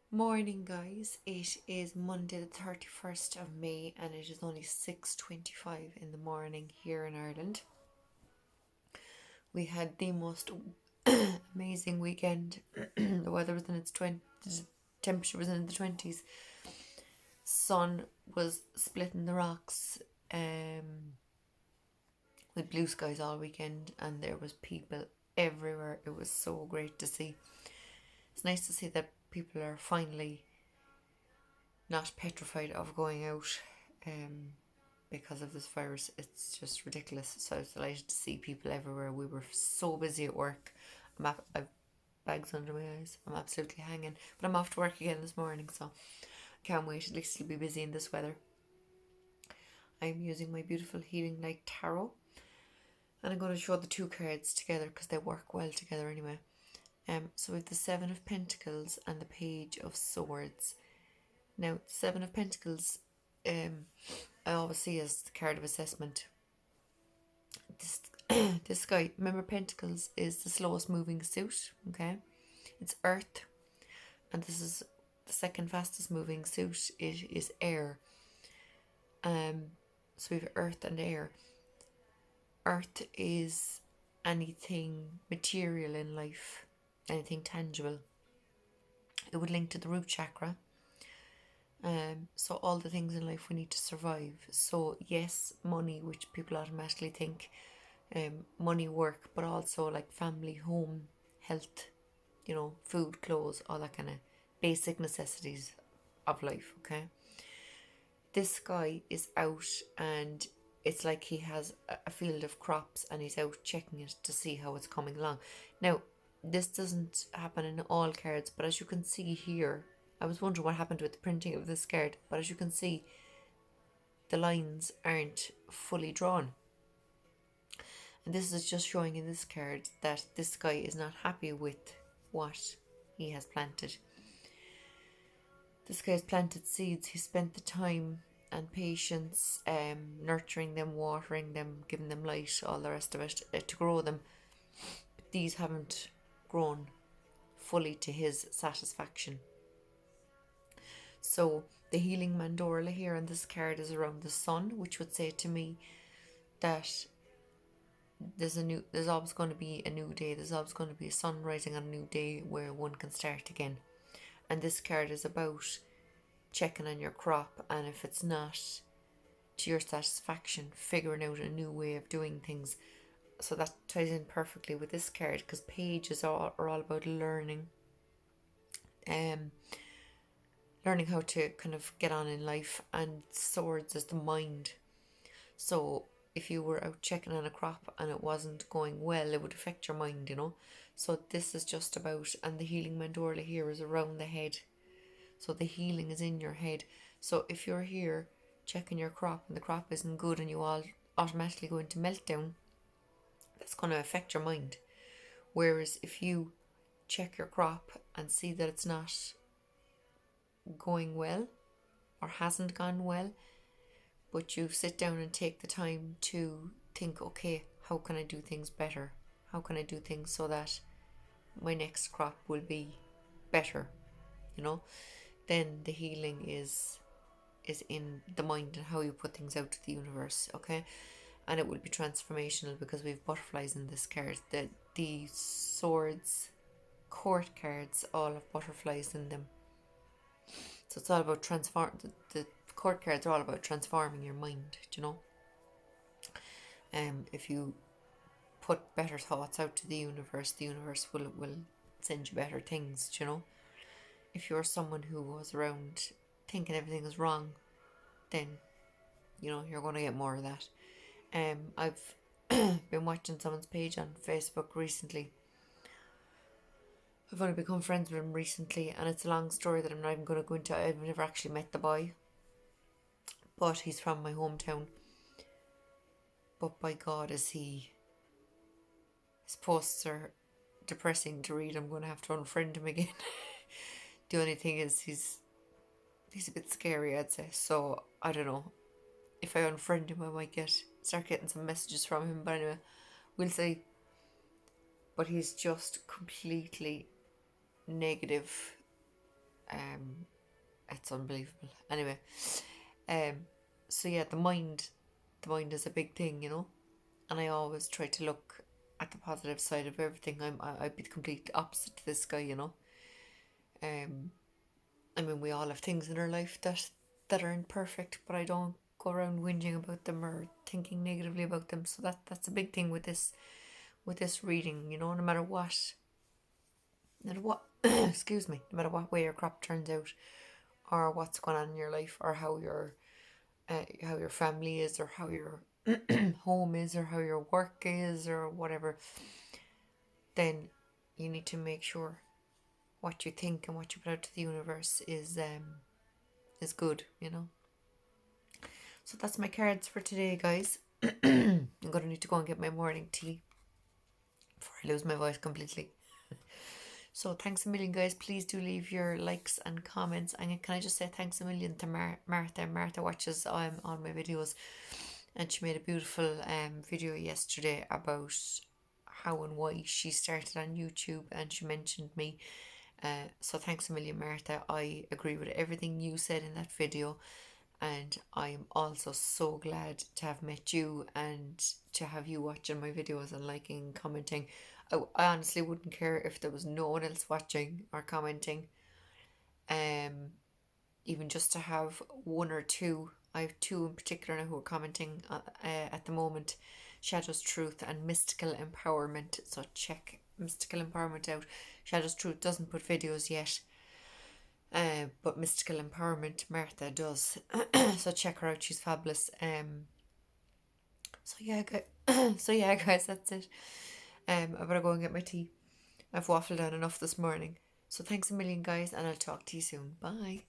Morning, guys. It is Monday, the 31st of May, and it is only 6:25 in the morning here in Ireland. We had the most amazing weekend. The weather was in its 20s, the temperature was in the 20s. Sun was splitting the rocks with blue skies all weekend, and there was people everywhere. It was so great to see. It's nice to see that people are finally not petrified of going out because of this virus. It's just ridiculous. So I was delighted to see people everywhere. We were so busy at work. I've bags under my eyes. I'm absolutely hanging. But I'm off to work again this morning, so I can't wait. At least it'll be busy in this weather. I'm using my beautiful Healing Light Tarot, and I'm going to show the two cards together because they work well together anyway. So we have the Seven of Pentacles and the Page of Swords. Now, the Seven of Pentacles, I always see as the card of assessment. This this guy, remember, Pentacles is the slowest moving suit. Okay, it's Earth, and this is the second fastest moving suit. It is air. So we have Earth and air. Earth is anything material in life, anything tangible. It would link to the root chakra. So all the things in life we need to survive. So yes, money, which people automatically think money, work, but also like family, home, health, food, clothes, all that kind of basic necessities of life. Okay, this guy is out, and it's like he has a field of crops and he's out checking it to see how it's coming along. Now, this doesn't happen in all cards, but as you can see here, I was wondering what happened with the printing of this card, but as you can see, the lines aren't fully drawn. And this is just showing in this card that this guy is not happy with what he has planted. This guy has planted seeds. He spent the time and patience nurturing them, watering them, giving them light, all the rest of it, to grow them. But these haven't grown fully to his satisfaction. So the healing mandorla here on this card is around the sun, which would say to me that there's always going to be a new day. There's always going to be a sun rising on a new day where one can start again. And this card is about checking on your crop, and if it's not to your satisfaction, figuring out a new way of doing things. So that ties in perfectly with this card, because pages are all about learning, learning how to kind of get on in life, and swords is the mind. So if you were out checking on a crop and it wasn't going well, it would affect your mind, So this is just about, and the healing mandorla here is around the head. So the healing is in your head. So if you're here checking your crop and the crop isn't good and you all automatically go into meltdown, that's going to affect your mind. Whereas if you check your crop and see that it's not going well or hasn't gone well, but you sit down and take the time to think, okay, how can I do things better? How can I do things so that my next crop will be better? Then the healing is in the mind and how you put things out to the universe. Okay, and it will be transformational because we have butterflies in this card. The swords court cards all have butterflies in them, so it's all about the court cards are all about transforming your mind. If you put better thoughts out to the universe will send you better things. If you're someone who goes around thinking everything is wrong, then you're going to get more of that. I've been watching someone's page on Facebook recently. I've only become friends with him recently, and it's a long story that I'm not even going to go into. I've never actually met the boy, but he's from my hometown. But by God, his posts are depressing to read. I'm going to have to unfriend him again. The only thing is he's a bit scary, I'd say. So I don't know. If I unfriend him, I might start getting some messages from him. But anyway, we'll see. But he's just completely negative It's unbelievable. Anyway, um, so yeah, the mind is a big thing, and I always try to look at the positive side of everything. I'd be the complete opposite to this guy, Um, I mean, we all have things in our life that aren't perfect, but I don't go around whinging about them or thinking negatively about them. So that's a big thing with this reading, no matter what, no matter what, excuse me, no matter what way your crop turns out, or what's going on in your life, or how your family is, or how your home is, or how your work is, or whatever, then you need to make sure what you think and what you put out to the universe is good, So that's my cards for today, guys. I'm gonna need to go and get my morning tea before I lose my voice completely. So thanks a million, guys. Please do leave your likes and comments. And can I just say thanks a million to Martha. Martha watches all my videos, and she made a beautiful video yesterday about how and why she started on YouTube, and she mentioned me. So thanks a million, Martha. I agree with everything you said in that video, and I am also so glad to have met you and to have you watching my videos and liking and commenting. I honestly wouldn't care if there was no one else watching or commenting. Even just to have one or two. I have two in particular now who are commenting at the moment. Shadow's Truth and Mystical Empowerment. So check Mystical Empowerment out. Shadow's Truth doesn't put videos yet. But Mystical Empowerment, Martha does. So check her out. She's fabulous. So yeah, guys, that's it. I better go and get my tea. I've waffled on enough this morning. So thanks a million, guys, and I'll talk to you soon. Bye.